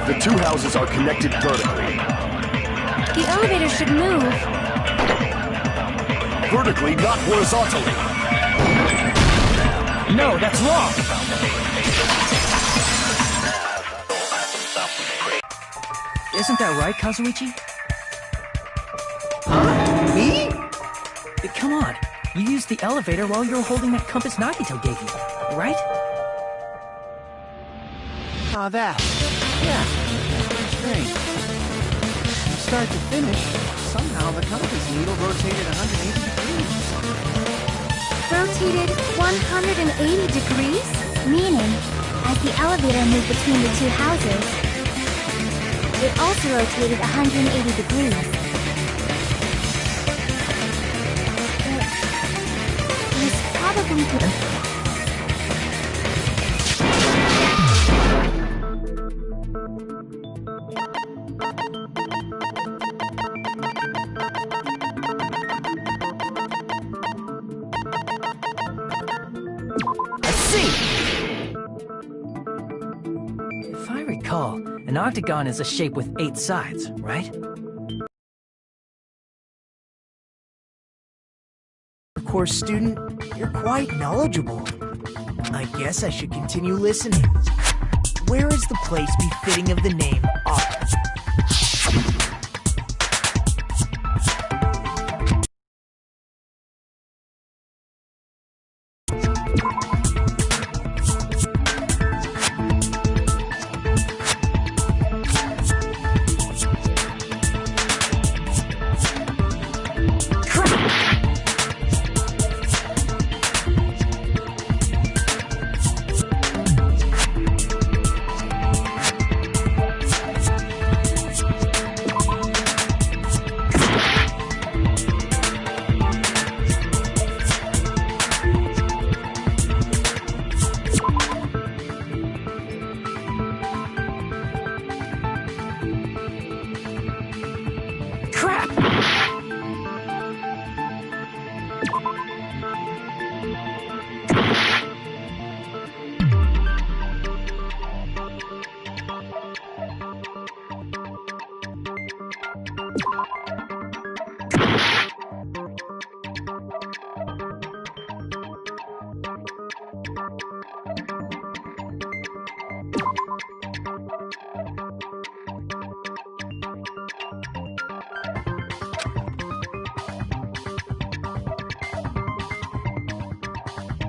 The two houses are connected vertically. The elevator should move. Vertically, not horizontally. No, that's wrong! Isn't that right, Kazuichi? Huh? Me? Come on, you used the elevator while you were holding that compass Nagito gave you, right? Ah, that. Yeah, that's strange. From start to finish, somehow the compass needle rotated 180 degrees. Rotated 180 degrees? Meaning, as the elevator moved between the two houses, it also rotated 180 degrees. It was probably good. If I recall, an octagon is a shape with 8 sides, right? Course student, you're quite knowledgeable. I guess I should continue listening. Where is the place befitting of the name Octagon?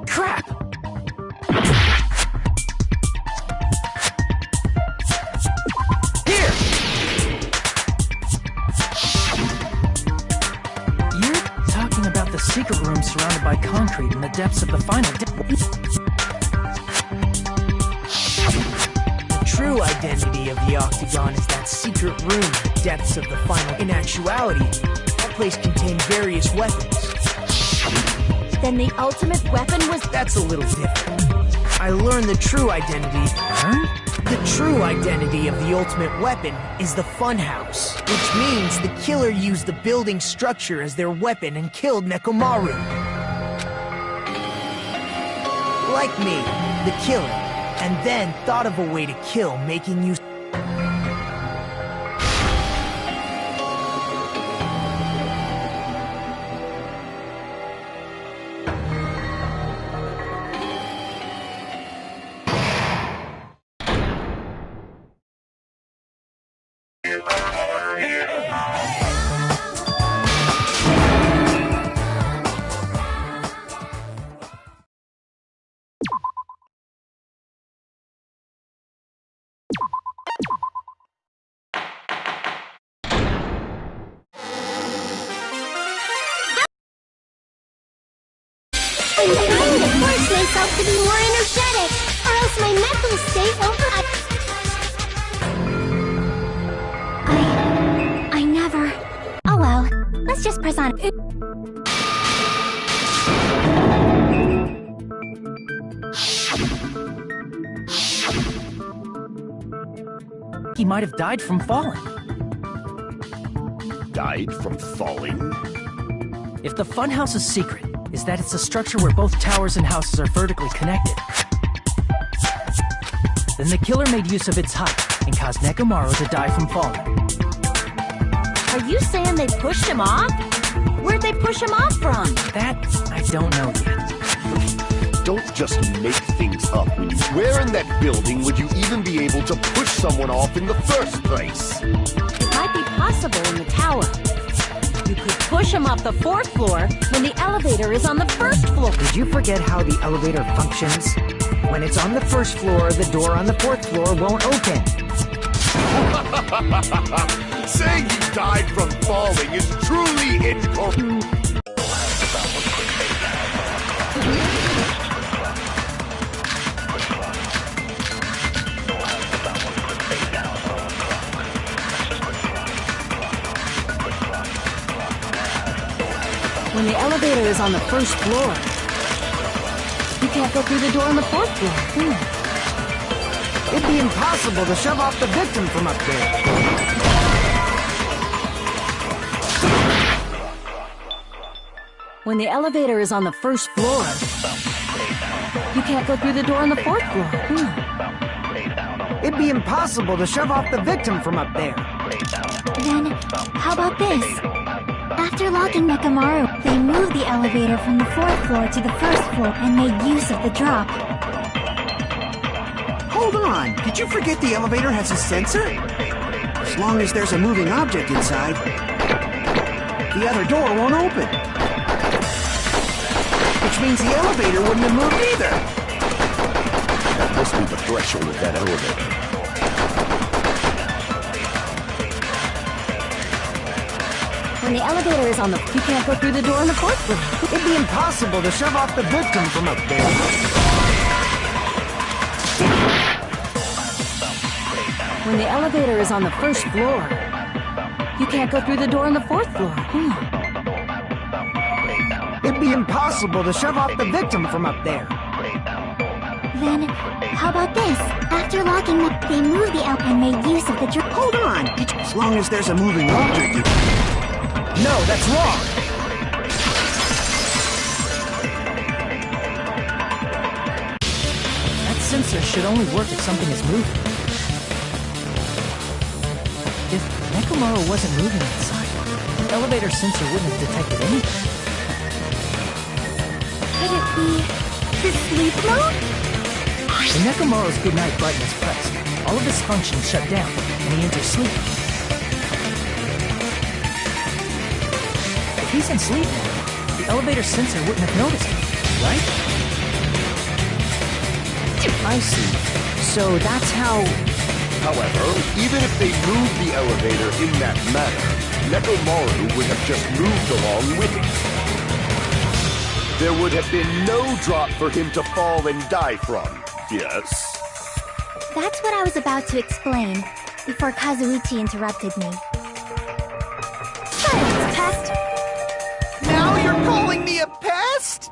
Crap! Here! You're talking about the secret room surrounded by concrete in the depths of the final The true identity of the Octagon is that secret room in the depths of the final. In actuality, that place contained various weapons. Then the ultimate weapon was... That's a little different. I learned the true identity. The true identity of the ultimate weapon is the Funhouse, which means the killer used the building structure as their weapon and killed Nekomaru. Like me, the killer, and then thought of a way to kill, making use... I'm trying to force myself to be more energetic, or else my mental state won't... I never... Oh well, let's just press on... He might have died from falling. Died from falling? If the Funhouse's secret is that it's a structure where both towers and houses are vertically connected, Then the killer made use of its height and caused Nekomaru to die from falling. Are you saying they pushed him off? Where'd they push him off from? That I don't know yet. Don't just make things up. Where in that building would you even be able to push someone off in the first place? It might be possible in the tower. You could push him off the 4th floor when the elevator is on the 1st floor. Did you forget how the elevator functions? When it's on the 1st floor, the door on the 4th floor won't open. Saying he died from falling is truly incorrect. When the elevator is on the 1st floor, you can't go through the door on the 4th floor. It'd be impossible to shove off the victim from up there. When the elevator is on the 1st floor, you can't go through the door on the 4th floor. It'd be impossible to shove off the victim from up there. Then, how about this? After locking Nekomaru, they moved the elevator from the 4th floor to the 1st floor and made use of the drop. Hold on, did you forget the elevator has a sensor? As long as there's a moving object inside, the other door won't open. Which means the elevator wouldn't have moved either. That must be the threshold of that elevator. When the elevator is on the... You can't go through the door on the 4th floor. It'd be impossible to shove off the victim from up there. When the elevator is on the 1st floor, you can't go through the door on the 4th floor. It'd be impossible to shove off the victim from up there. Then, how about this? After locking they moved the elevator and made use of the drop. Hold on, as long as there's a moving object. No, that's wrong. That sensor should only work if something is moving. If Nekomaru wasn't moving inside, the elevator sensor wouldn't have detected anything. Could it be the sleep mode? When Nekomaru's goodnight button is pressed, all of his functions shut down, and he enters sleep. If he's in sleep mode, the elevator sensor wouldn't have noticed him, right? I see. So that's how... However, even if they moved the elevator in that manner, Nekomaru would have just moved along with it. There would have been no drop for him to fall and die from, yes? That's what I was about to explain, before Kazuichi interrupted me. Silence, pest! Now you're calling me a pest?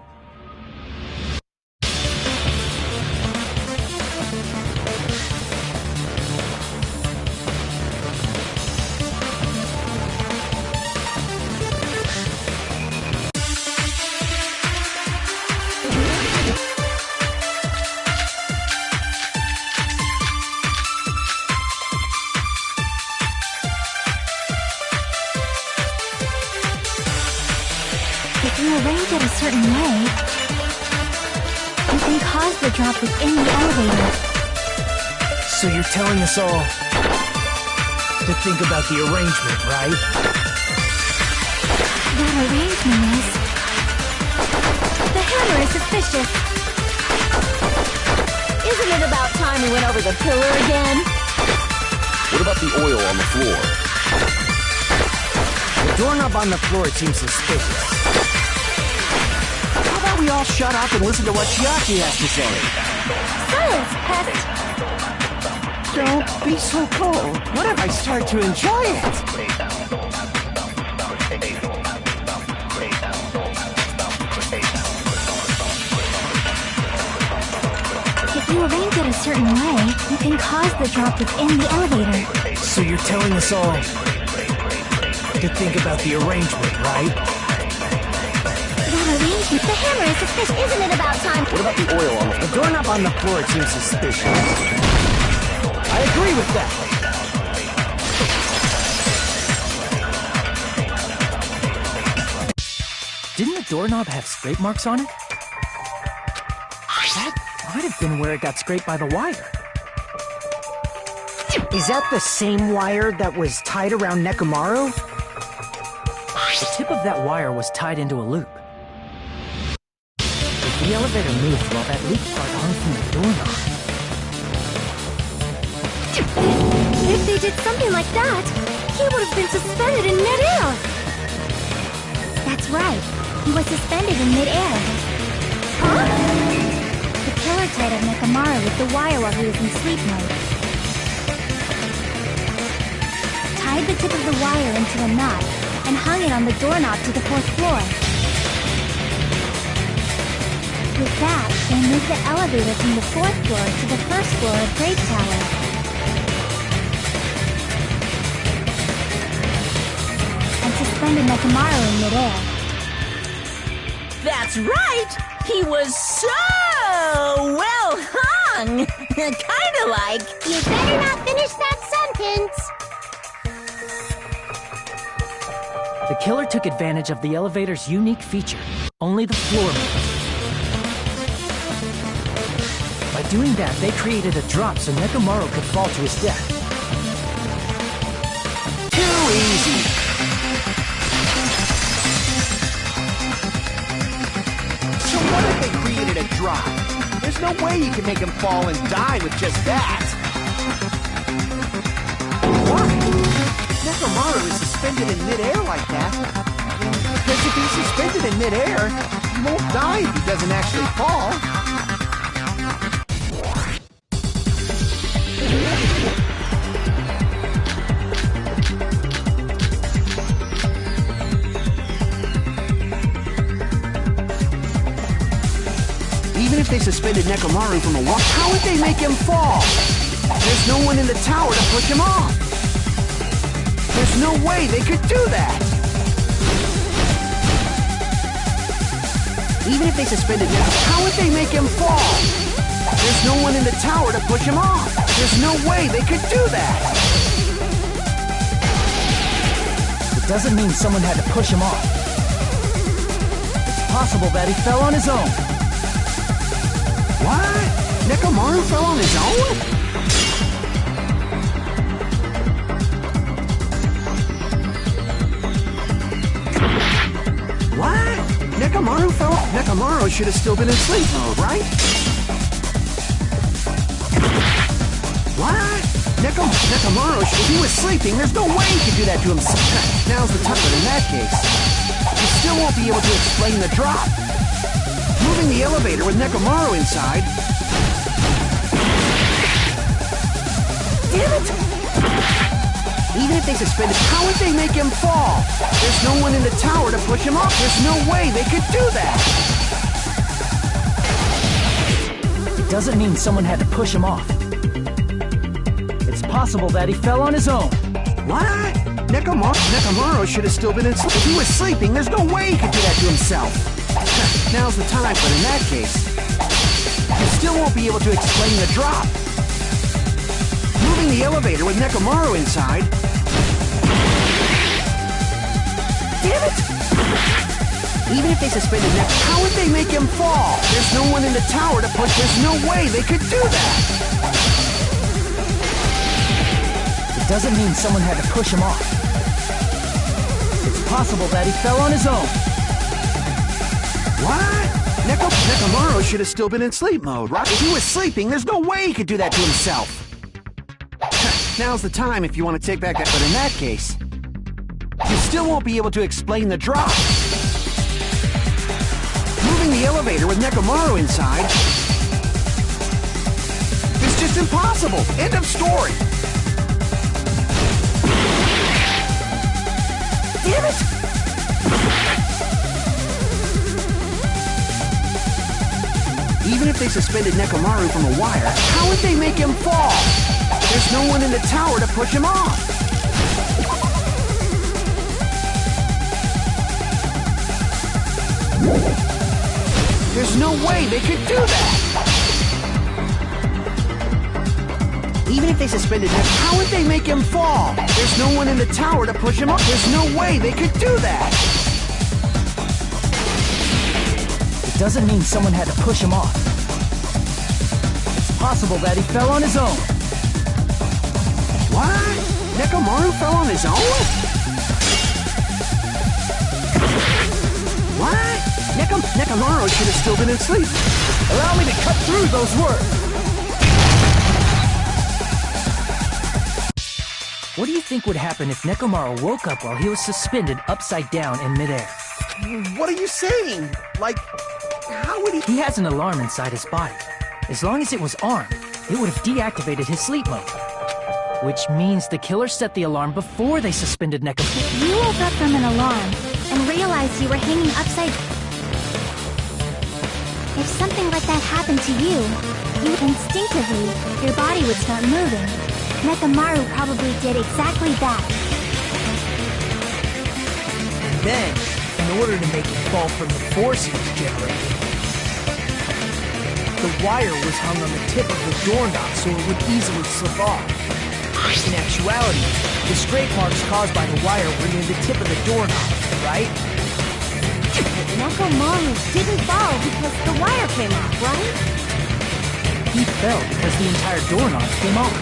If you arrange it a certain way, you can cause the drop within the elevator. So you're telling us all to think about the arrangement, right? That arrangement is... The hammer is suspicious. Isn't it about time we went over the pillar again? What about the oil on the floor? The doorknob on the floor seems suspicious. How about we all shut up and listen to what Chiaki has to say? Silence, pest! Don't be so cold. What if I start to enjoy it? If you arrange it a certain way, you can cause the drop within the elevator. So you're telling us all to think about the arrangement, right? That arrangement... The hammer is suspicious. Isn't it about time... What about the oil on the floor? The doorknob on the floor seems suspicious. step. Didn't the doorknob have scrape marks on it? That might have been where it got scraped by the wire. Is that the same wire that was tied around Nekomaru? The tip of that wire was tied into a loop. If the elevator moved while that loop part hung from the doorknob. If they did something like that, he would have been suspended in midair. That's right. He was suspended in midair. Huh? The killer tied up Nekomaru with the wire while he was in sleep mode. Tied the tip of the wire into a knot and hung it on the doorknob to the 4th floor. With that, they moved the elevator from the 4th floor to the 1st floor of Grape Tower. And suspended Nekomaru in midair. That's right! He was so well hung! Kinda like... You better not finish that sentence! The killer took advantage of the elevator's unique feature. Only the floor moved. By doing that, they created a drop so Nekomaru could fall to his death. Too easy. So what if they created a drop? There's no way you can make him fall and die with just that. Why? Nekomaru is suspended in midair like that. Because if he's suspended in midair, he won't die if he doesn't actually fall. Even if they suspended Nekomaru from a wall, how would they make him fall? There's no one in the tower to push him off. There's no way they could do that. Even if they suspended Nekomaru, how would they make him fall? There's no one in the tower to push him off. There's no way they could do that. It doesn't mean someone had to push him off. It's possible that he fell on his own. What? Nekomaru fell on his own? What? Nekomaru fell? Nekomaru should have still been in sleep mode, right? What? Nekomaru, if he was sleeping, there's no way he could do that to himself. Now's the time, but in that case, you still won't be able to explain the drop. Moving the elevator with Nekomaru inside. Damn it! Even if they suspended, how would they make him fall? There's no one in the tower to push him off. There's no way they could do that. It doesn't mean someone had to push him off. It's possible that he fell on his own. What? Nekomaru should have still been in sleep. If he was sleeping, there's no way he could do that to himself. Now's the time, but in that case, you still won't be able to explain the drop. Moving the elevator with Nekomaru inside. Damn it! Even if they suspended Nekomaru, how would they make him fall? There's no one in the tower to push. There's no way they could do that. It doesn't mean someone had to push him off. It's possible that he fell on his own. What? Nekomaru should have still been in sleep mode, right? If he was sleeping, there's no way he could do that to himself. Now's the time if you want to take back that, but in that case, you still won't be able to explain the drop. Moving the elevator with Nekomaru inside. It's just impossible. End of story. Damn it! Even if they suspended Nekomaru from a wire, how would they make him fall? There's no one in the tower to push him off. There's no way they could do that. Even if they suspended him, how would they make him fall? There's no one in the tower to push him up. There's no way they could do that. It doesn't mean someone had to push him off. It's possible that he fell on his own. What? Nekomaru fell on his own? What? Nekomaru should have still been asleep. Allow me to cut through those words. What do you think would happen if Nekomaru woke up while he was suspended upside down in midair? What are you saying? Like, how would he... He has an alarm inside his body. As long as it was armed, it would have deactivated his sleep mode. Which means the killer set the alarm before they suspended Nekomaru. You woke up from an alarm and realized you were hanging upside... If something like that happened to you, instinctively, your body would start moving. Nekomaru probably did exactly that. And then, in order to make it fall from the force he was generating, the wire was hung on the tip of the doorknob so it would easily slip off. In actuality, the straight marks caused by the wire were near the tip of the doorknob, right? Nekomaru didn't fall because the wire came off, right? He fell because the entire doorknob came off.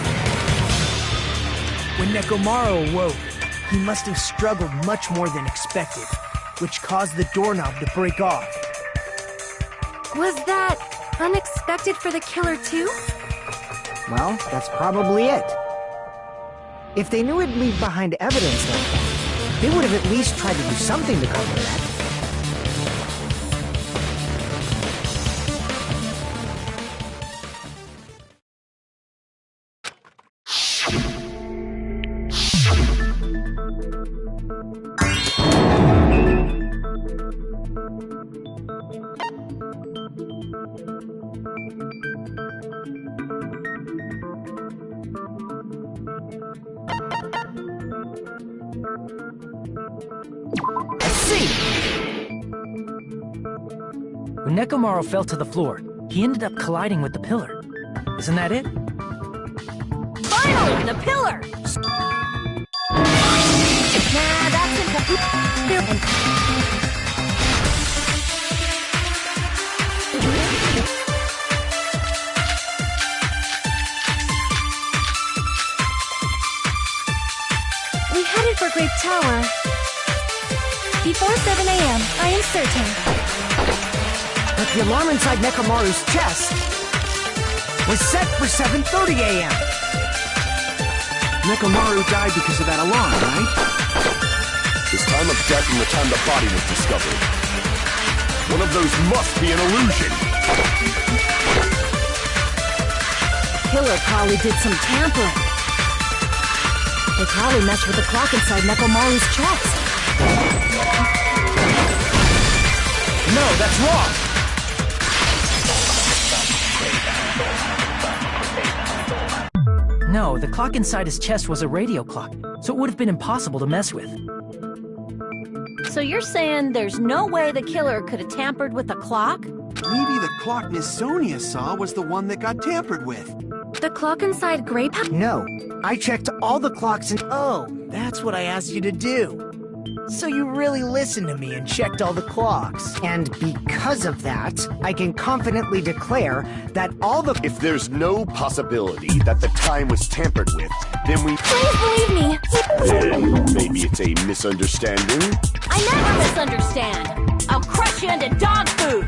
When Nekomaru awoke, he must have struggled much more than expected, which caused the doorknob to break off. Was that unexpected for the killer too? Well, that's probably it. If they knew it'd leave behind evidence like that, they would have at least tried to do something to cover that. When Nekomaru fell to the floor, he ended up colliding with the pillar. Isn't that it? Finally, the pillar! Nah, that's incomplete. We headed for Great Tower. Before 7 a.m., I am certain. But the alarm inside Nekomaru's chest was set for 7:30 a.m. Nekomaru died because of that alarm, right? His time of death and the time the body was discovered. One of those must be an illusion. Killer probably did some tampering. They probably messed with the clock inside Nekomaru's chest. No, that's wrong! No, the clock inside his chest was a radio clock, so it would have been impossible to mess with. So you're saying there's no way the killer could have tampered with the clock? Maybe the clock Miss Sonia saw was the one that got tampered with. The clock inside Great Tower? No, I checked all the clocks and... Oh, that's what I asked you to do. So you really listened to me and checked all the clocks. And because of that, I can confidently declare that all the... If there's no possibility that the time was tampered with, then we... Please believe me! Then maybe it's a misunderstanding? I never misunderstand. I'll crush you into dog food.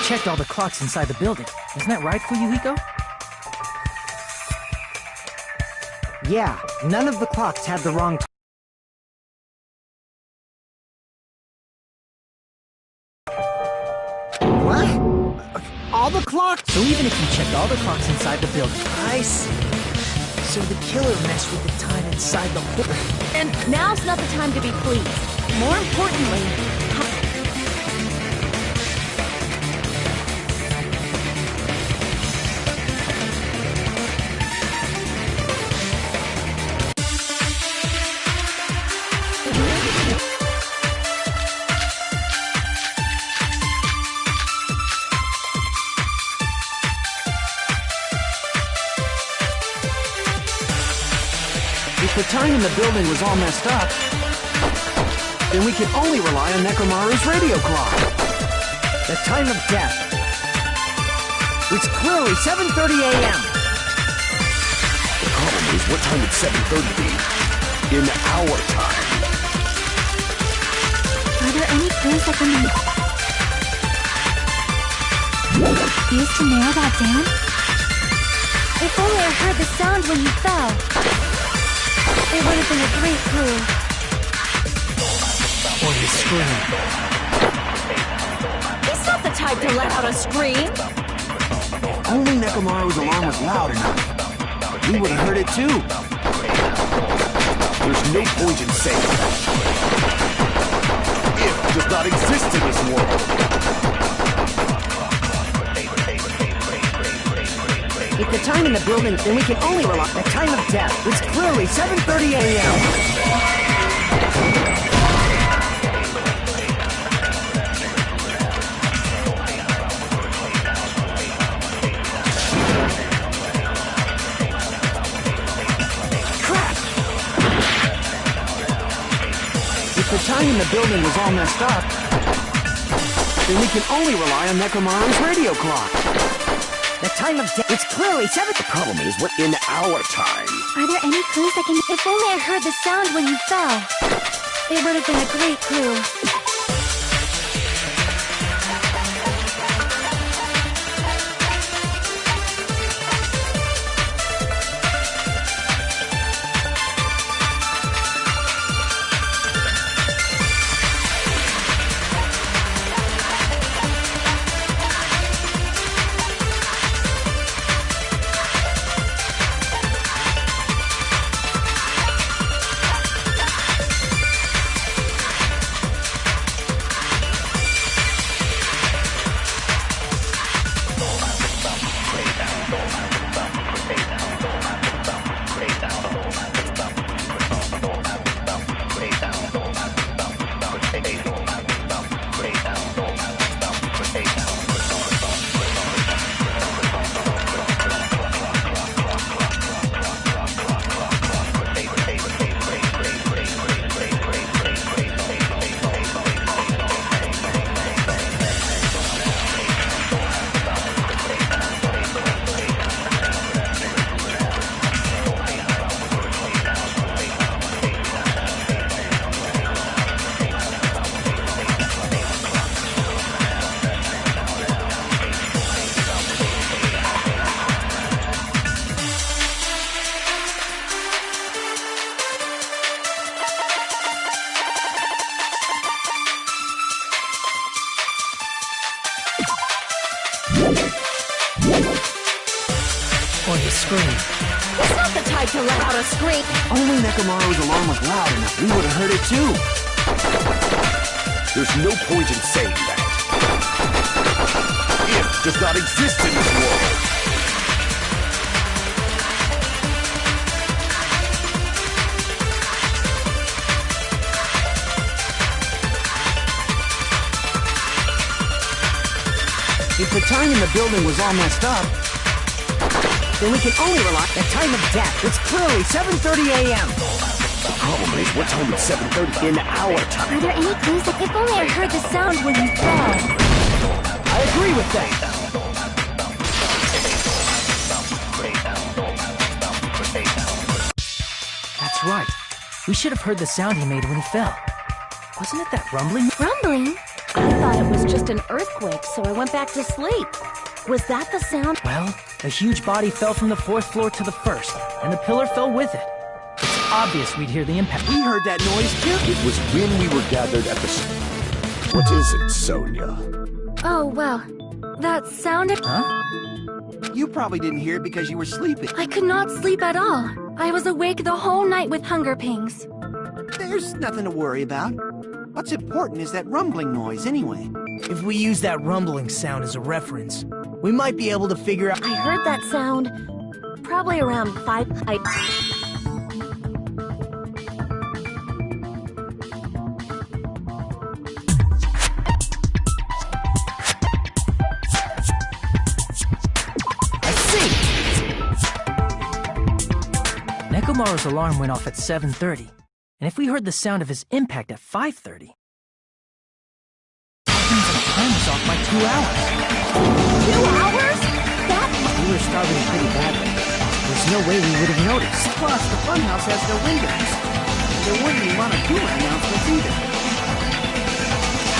checked all the clocks inside the building. Isn't that right, Fuyuhiko? Yeah, none of the clocks had the wrong time. What? All the clocks? So even if you checked all the clocks inside the building... I see. So the killer messed with the time inside the hole. And now's not the time to be pleased. More importantly, If the time in the building was all messed up, then we can only rely on Nekomaru's radio clock. The time of death. It's clearly 7:30 a.m. The problem is, what time would 7:30 be? In our time. Are there any clues that can be used to narrow that down? If only I heard the sound when you fell. It would have been a great clue. Or his scream. he's not the type to let out a scream. Only Nekomaru's alarm was loud enough. We would have heard it too. There's no point in saying that. It does not exist in this world. If the time in the building, then we can only rely on the time of death. It's clearly 7:30 a.m. Crap! If the time in the building was all messed up, then we can only rely on Nekomaru's radio clock. The time of death. It's clearly 7. The problem is, what in our time? Are there any clues that can... If only I heard the sound when you fell. It would have been a great clue. Or his scream. He's not the type to let out a scream. Only Nekomaru's alarm was loud enough. We would have heard it too. There's no point in saying that. It does not exist in this world. If the time in the building was all messed up, Then we can only rely on the time of death. It's clearly 7:30 a.m. The problem is, what time would 7:30 in our time? Are there any clues that... If only I heard the sound when you fell. I agree with that. That's right. We should have heard the sound he made when he fell. Wasn't it that rumbling? Rumbling? I thought it was just an earthquake, so I went back to sleep. Was that the sound? Well, a huge body fell from the 4th floor to the 1st, and the pillar fell with it. It's obvious we'd hear the impact. We heard that noise too. It was when we were gathered at the... What is it, Sonia? Oh, well, that sounded... Huh? You probably didn't hear it because you were sleeping. I could not sleep at all. I was awake the whole night with hunger pangs. There's nothing to worry about. What's important is that rumbling noise anyway. If we use that rumbling sound as a reference, we might be able to figure out... I heard that sound probably around 5... Nekomaru's alarm went off at 7:30, and if we heard the sound of his impact at 5:30, that means our time was off by 2 hours. 2 hours? That... We were starving pretty badly. There's no way we would have noticed. Plus, the funhouse has no windows. There wouldn't be Monokuma announcements either.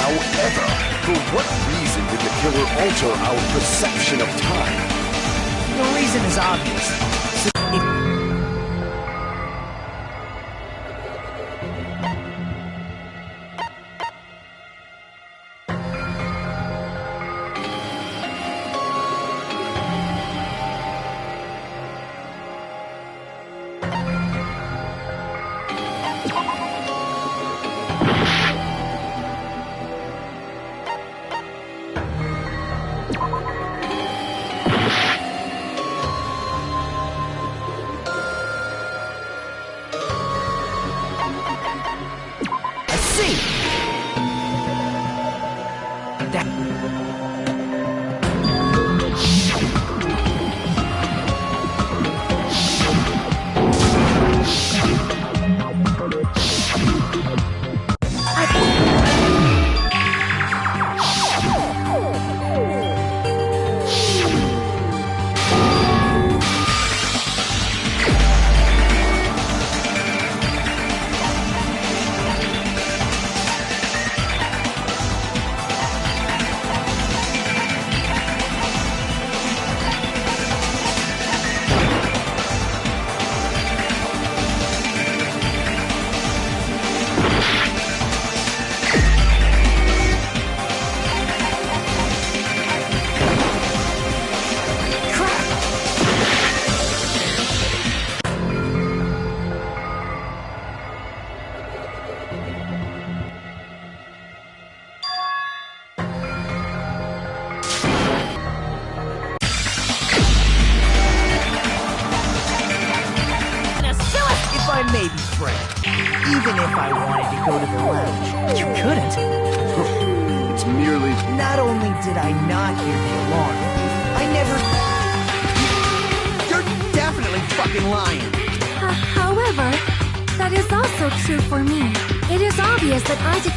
However, for what reason did the killer alter our perception of time? The reason is obvious. Maybe Fred. Even if I wanted to go to the lounge. You couldn't. It's merely... Not only did I not hear the alarm, I never... You're definitely fucking lying. However, that is also true for me. It is obvious that I did...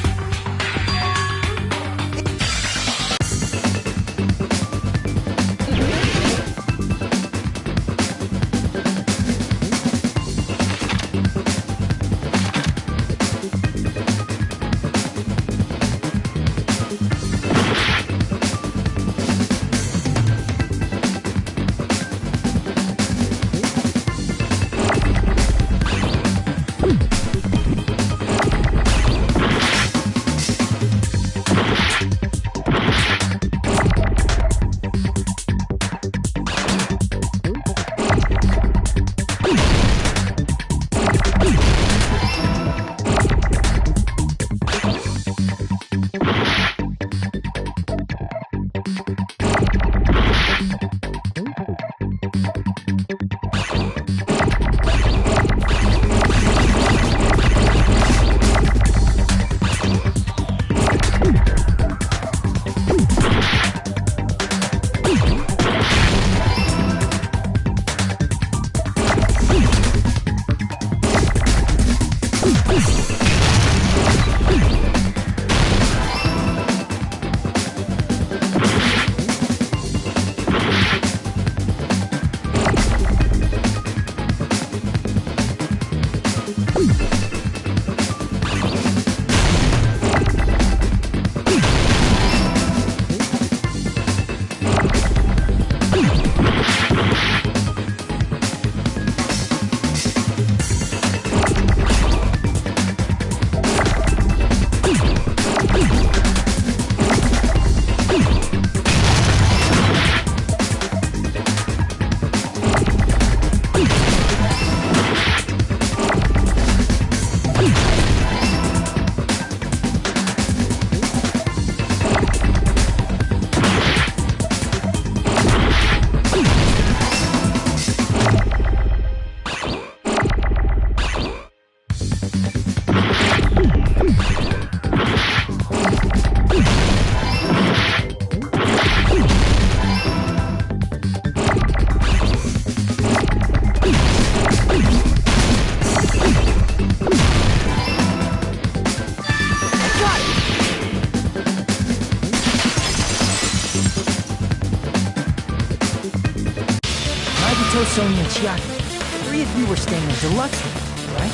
Nagito, Sonia, and Chiaki, the three of you were staying in a deluxe room, right?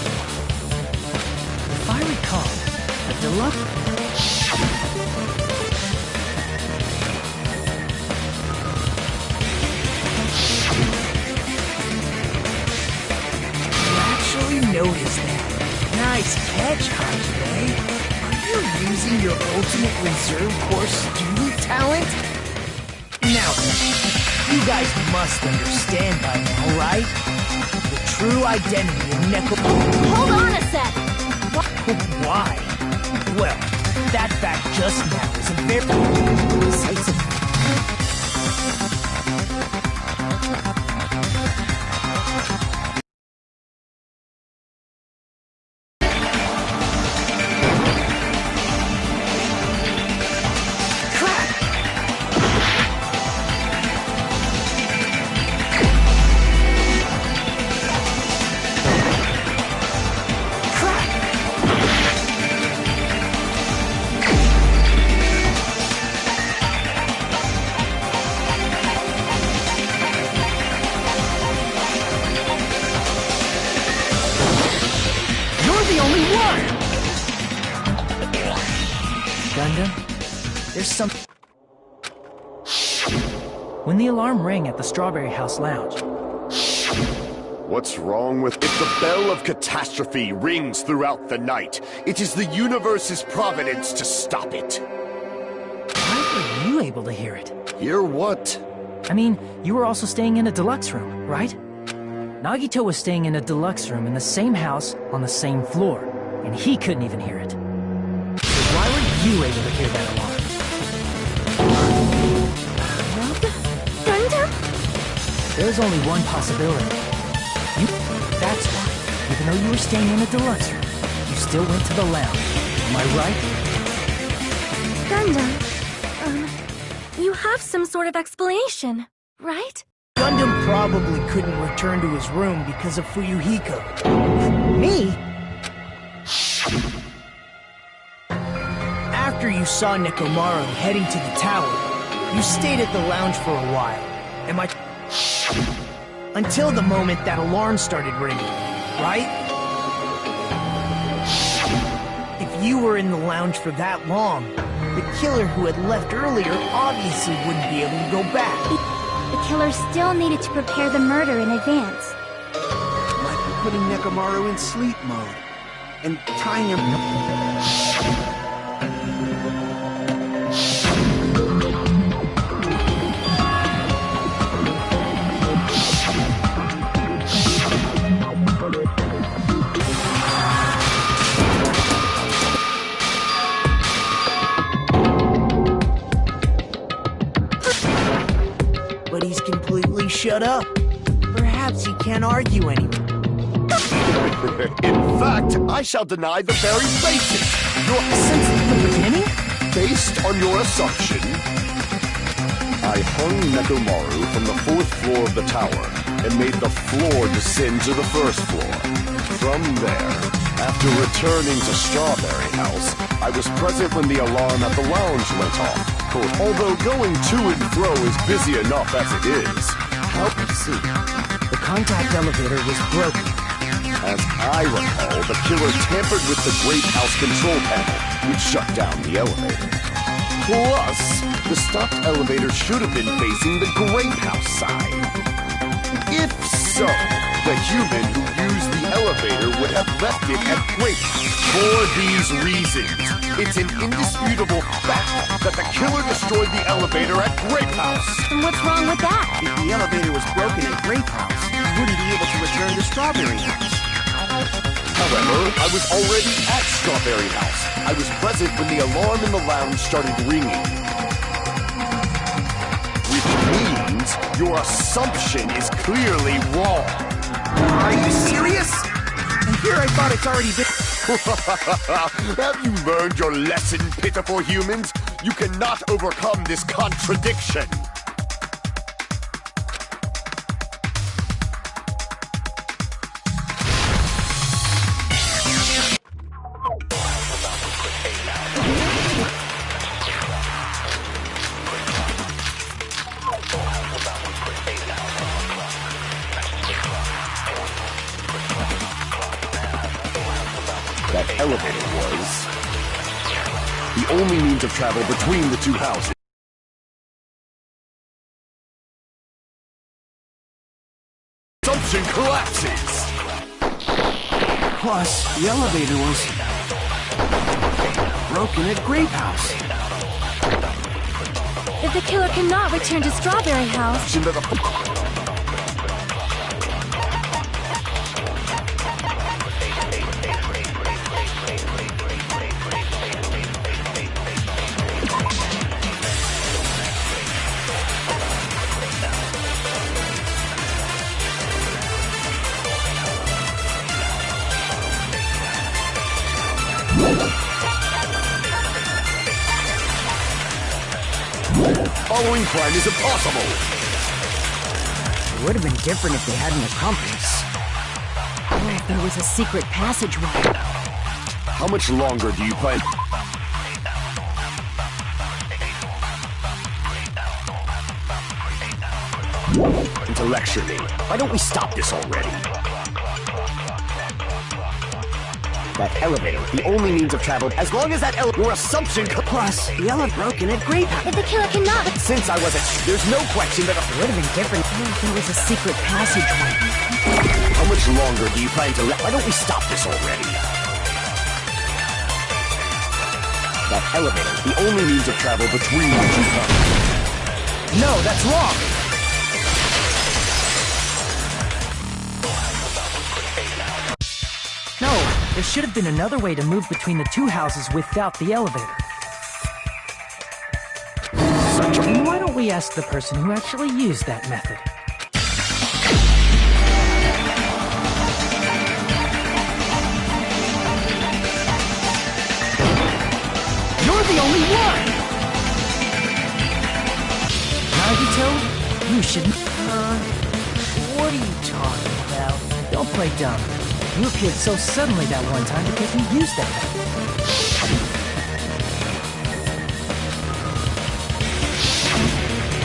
If I recall, a deluxe... Notice that. Nice catch, Hajime. Are you using your ultimate reserve corps student talent? Now then, you guys must understand by now, right? The true identity of Neko... Hold on a sec! Why? Well, that fact just now is a very decisive. There's some... When the alarm rang at the Strawberry House Lounge... What's wrong with... If the bell of catastrophe rings throughout the night, it is the universe's providence to stop it. Why were you able to hear it? Hear what? I mean, you were also staying in a deluxe room, right? Nagito was staying in a deluxe room in the same house on the same floor, and he couldn't even hear it. So why were you able to hear that alarm? Gundam? There's only one possibility. That's why, even though you were staying in a deluxe room, you still went to the lounge. Am I right? Gundam, you have some sort of explanation, right? Gundam probably couldn't return to his room because of Fuyuhiko. Me? After you saw Nekomaru heading to the tower, you stayed at the lounge for a while. Am I... Until the moment that alarm started ringing, right? If you were in the lounge for that long, the killer who had left earlier obviously wouldn't be able to go back. The killer still needed to prepare the murder in advance. Like putting Nekomaru in sleep mode and tying him... But he's completely shut up. Perhaps he can't argue anymore. In fact, I shall deny the very basis. Since the beginning? Based on your assumption, I hung Nekomaru from the 4th floor of the tower and made the floor descend to the 1st floor. From there, after returning to Strawberry House, I was present when the alarm at the lounge went off. Although going to and fro is busy enough as it is. Help me see. The contact elevator was broken. As I recall, the killer tampered with the Great House control panel, which shut down the elevator. Plus, the stopped elevator should have been facing the Great House side. If so, the human who used the elevator would have left it at Great House. For these reasons, it's an indisputable fact that the killer destroyed the elevator at Great House. And what's wrong with that? If the elevator was broken at Grape House, he wouldn't be able to return to Strawberry House. However, I was already at Strawberry House. I was present when the alarm in the lounge started ringing. Which means your assumption is clearly wrong. Are you serious? And here I thought it's already been... Have you learned your lesson, pitiful humans? You cannot overcome this contradiction. only means of travel between the two houses. Assumption collapses! Plus, the elevator was broken at Grape House. If the killer cannot return to Strawberry House, following crime is impossible! It would have been different if they had a compass. Or if there was a secret passageway. How much longer do you plan? To lecture me. Why don't we stop this already? That elevator, the only means of travel, as long as that your assumption Plus, the elevator broken at Grape House. if the killer cannot... Since I wasn't, there's no question that It would have been different. Or if there was a secret passageway. How much longer do you plan to Why don't we stop this already? That elevator, the only means of travel between the two houses. No, that's wrong. No, there should have been another way to move between the two houses without the elevator. And why don't we ask the person who actually used that method? You're the only one! Nagito, you shouldn't... What are you talking about? Don't play dumb. You appeared so suddenly that one time because you used that method.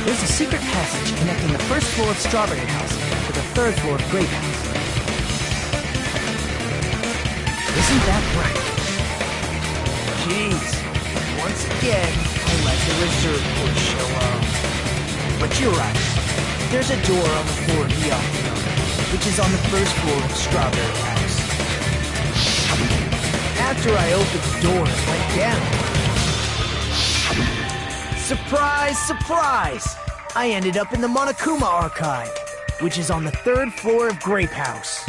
There's a secret passage connecting the first floor of Strawberry House to the third floor of Grape House. Isn't that right? Jeez. Once again, I let the reserve force show up. But you're right. There's a door on the floor of the Octagon, which is on the first floor of Strawberry House. After I opened the door, it went down. Surprise, surprise! I ended up in the Monokuma Archive, which is on the third floor of Grape House.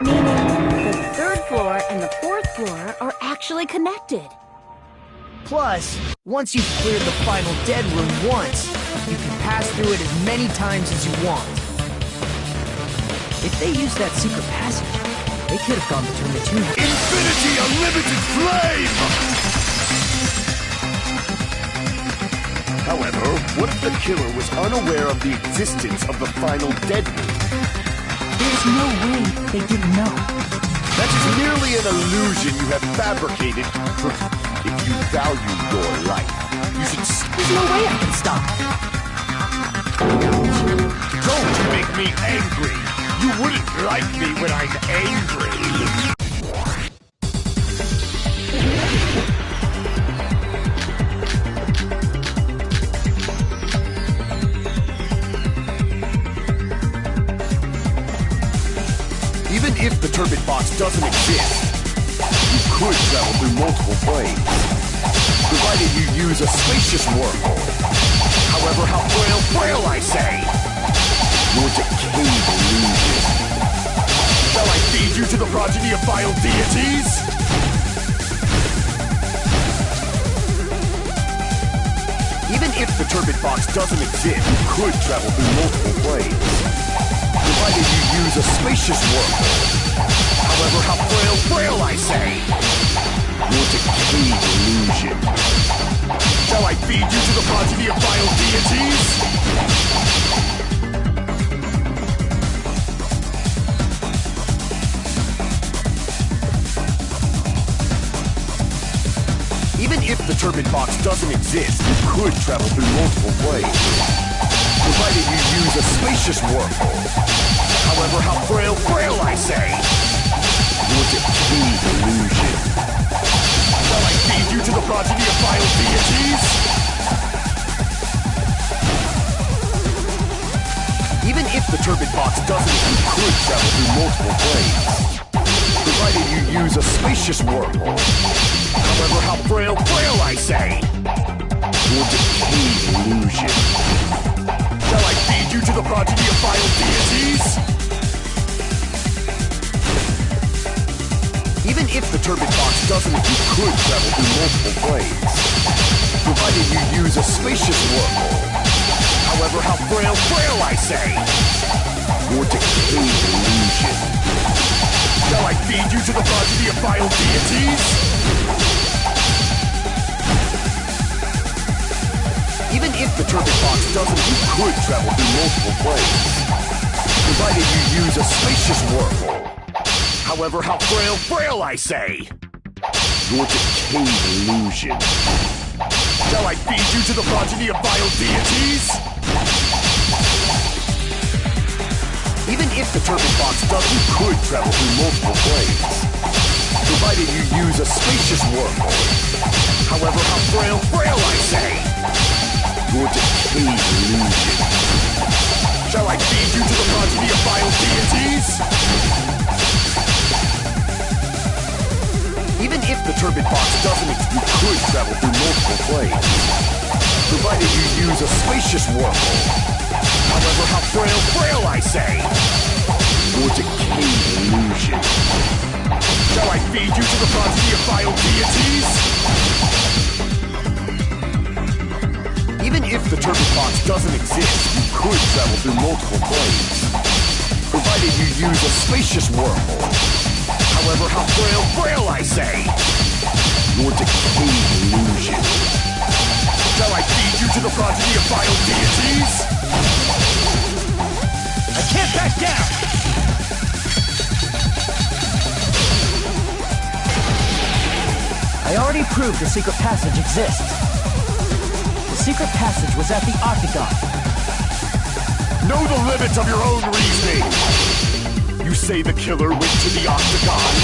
Meaning, the third floor and the fourth floor are actually connected. Plus, once you've cleared the final dead room once, you can pass through it as many times as you want. If they used that secret passage, they could have gone between the two. Infinity Unlimited Flame! However, what if the killer was unaware of the existence of the final dead room? There's no way they didn't know. That is merely an illusion you have fabricated. If you value your life, you should... There's no way I can stop. Don't make me angry! You wouldn't like me when I'm angry! Even if the turbid box doesn't exist, you could travel through multiple planes, provided you use a spacious wormhole. However, how frail I say! Your decayed illusion. Shall I feed you to the progeny of vile deities? Even if the turbid box doesn't exist, you could travel through multiple planes, provided you use a spacious wormhole. However, how frail I say! Your decayed illusion. Shall I feed you to the progeny of vile deities? Even if the turbid box doesn't exist, you could travel through multiple planes, provided you use a spacious wormhole. However, how frail I say! Your decayed illusion. Shall I feed you to the progeny of vile deities? Even if the turbid box doesn't, you could travel through multiple planes, provided you use a spacious wormhole. However, how frail I say! Your decayed illusion. Shall I feed you to the progeny of vile deities? Even if the turbid box doesn't, you could travel through multiple planes, provided you use a spacious wormhole. However, how frail I say! Your decayed illusion. Shall I feed you to the progeny of vile deities? Even if the turbid box doesn't, you could travel through multiple planes, provided you use a spacious wormhole. However, how frail I say! Your decayed illusion. Shall I feed you to the progeny of vile deities? Even if the turbid box doesn't, you could travel through multiple planes, provided you use a spacious wormhole. However, how frail I say! Your decayed illusion. Shall I feed you to the progeny of vile deities? Even if the turbid box doesn't, you could travel through multiple planes, provided you use a spacious wormhole. However, how frail I say! Your decayed illusion. Shall I feed you to the progeny of vile deities? Even if the turbid box doesn't exist, you could travel through multiple planes, provided you use a spacious wormhole. However, how frail I say! Your decayed illusion. Shall I feed you to the progeny of vile deities? I can't back down! I already proved the secret passage exists. The secret passage was at the Octagon. Know the limits of your own reasoning! You say the killer went to the Octagon?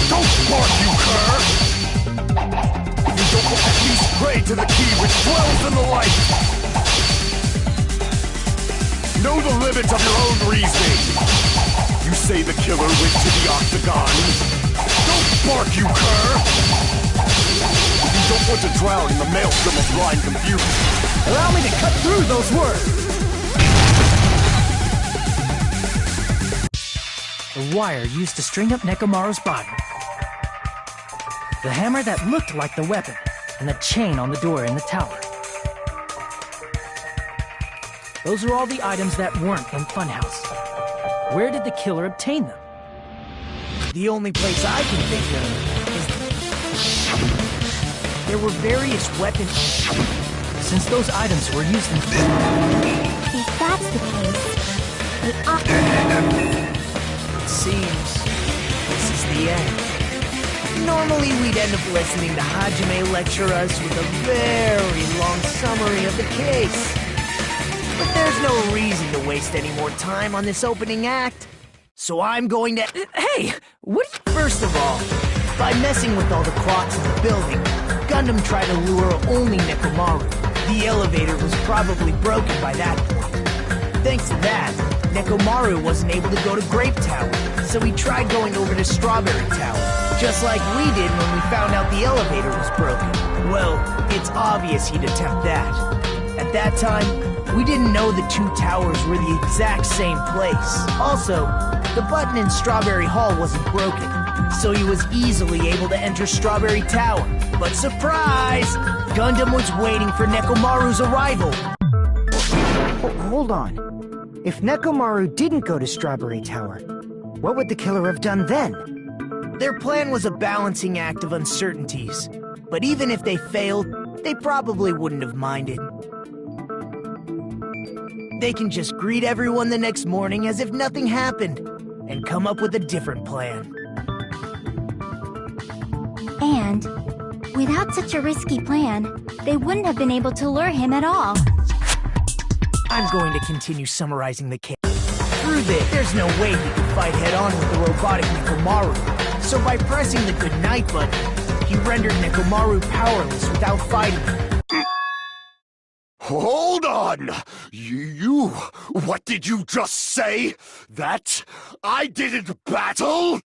Don't bark, you cur! If you don't at least pray to the key which dwells in the light! Know the limits of your own reasoning! You say the killer went to the Octagon? Don't bark, you cur! If you don't want to drown in the maelstrom of blind confusion, Allow me to cut through those words! The wire used to string up Nekomaru's body. The hammer that looked like the weapon, and the chain on the door in the tower. Those are all the items that weren't in Funhouse. Where did the killer obtain them? The only place I can think of is... There were various weapons. Since those items were used in... If that's the case, they ought... It seems this is the end. Normally we'd end up listening to Hajime lecture us with a very long summary of the case. But there's no reason to waste any more time on this opening act. So I'm going to... Hey! What? First of all, by messing with all the clocks in the building, Gundam tried to lure only Nekomaru. The elevator was probably broken by that point. Thanks to that, Nekomaru wasn't able to go to Grape Tower, so he tried going over to Strawberry Tower, just like we did when we found out the elevator was broken. Well, it's obvious he'd attempt that. At that time, we didn't know the two towers were the exact same place. Also, the button in Strawberry Hall wasn't broken, so he was easily able to enter Strawberry Tower. But surprise! Gundam was waiting for Nekomaru's arrival. Hold on. If Nekomaru didn't go to Strawberry Tower, what would the killer have done then? Their plan was a balancing act of uncertainties. But even if they failed, they probably wouldn't have minded. They can just greet everyone the next morning as if nothing happened, and come up with a different plan. And, without such a risky plan, they wouldn't have been able to lure him at all. I'm going to continue summarizing the case. Through this, there's no way he could fight head-on with the robotic Nekomaru. So by pressing the goodnight button, he he rendered Nekomaru powerless without fighting him. Hold on! What did you just say? That I didn't battle?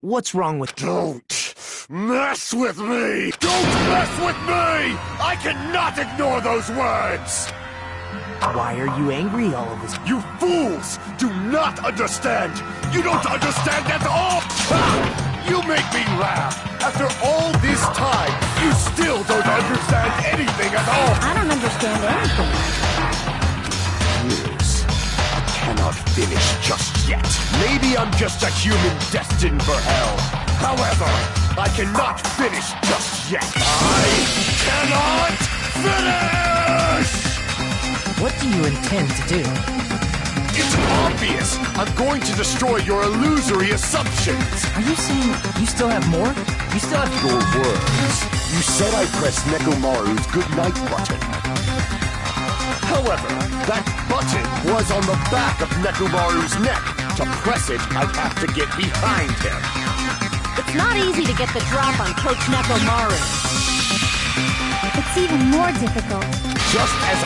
What's wrong with you? Don't mess with me! Don't mess with me! I cannot ignore those words! Why are you angry all of a sudden? You fools do not understand! You don't understand at all! Ha! You make me laugh! After all this time, you still don't understand anything at all! I don't understand anything. Years. I cannot finish just yet. Maybe I'm just a human destined for hell. However, I cannot finish just yet. I cannot finish! What do you intend to do? It's obvious! I'm going to destroy your illusory assumptions! Are you saying you still have more? You still have Your words. You said I pressed Nekomaru's goodnight button. However, that button was on the back of Nekomaru's neck. To press it, I'd have to get behind him. It's not easy to get the drop on Coach Nekomaru. It's even more difficult. Just as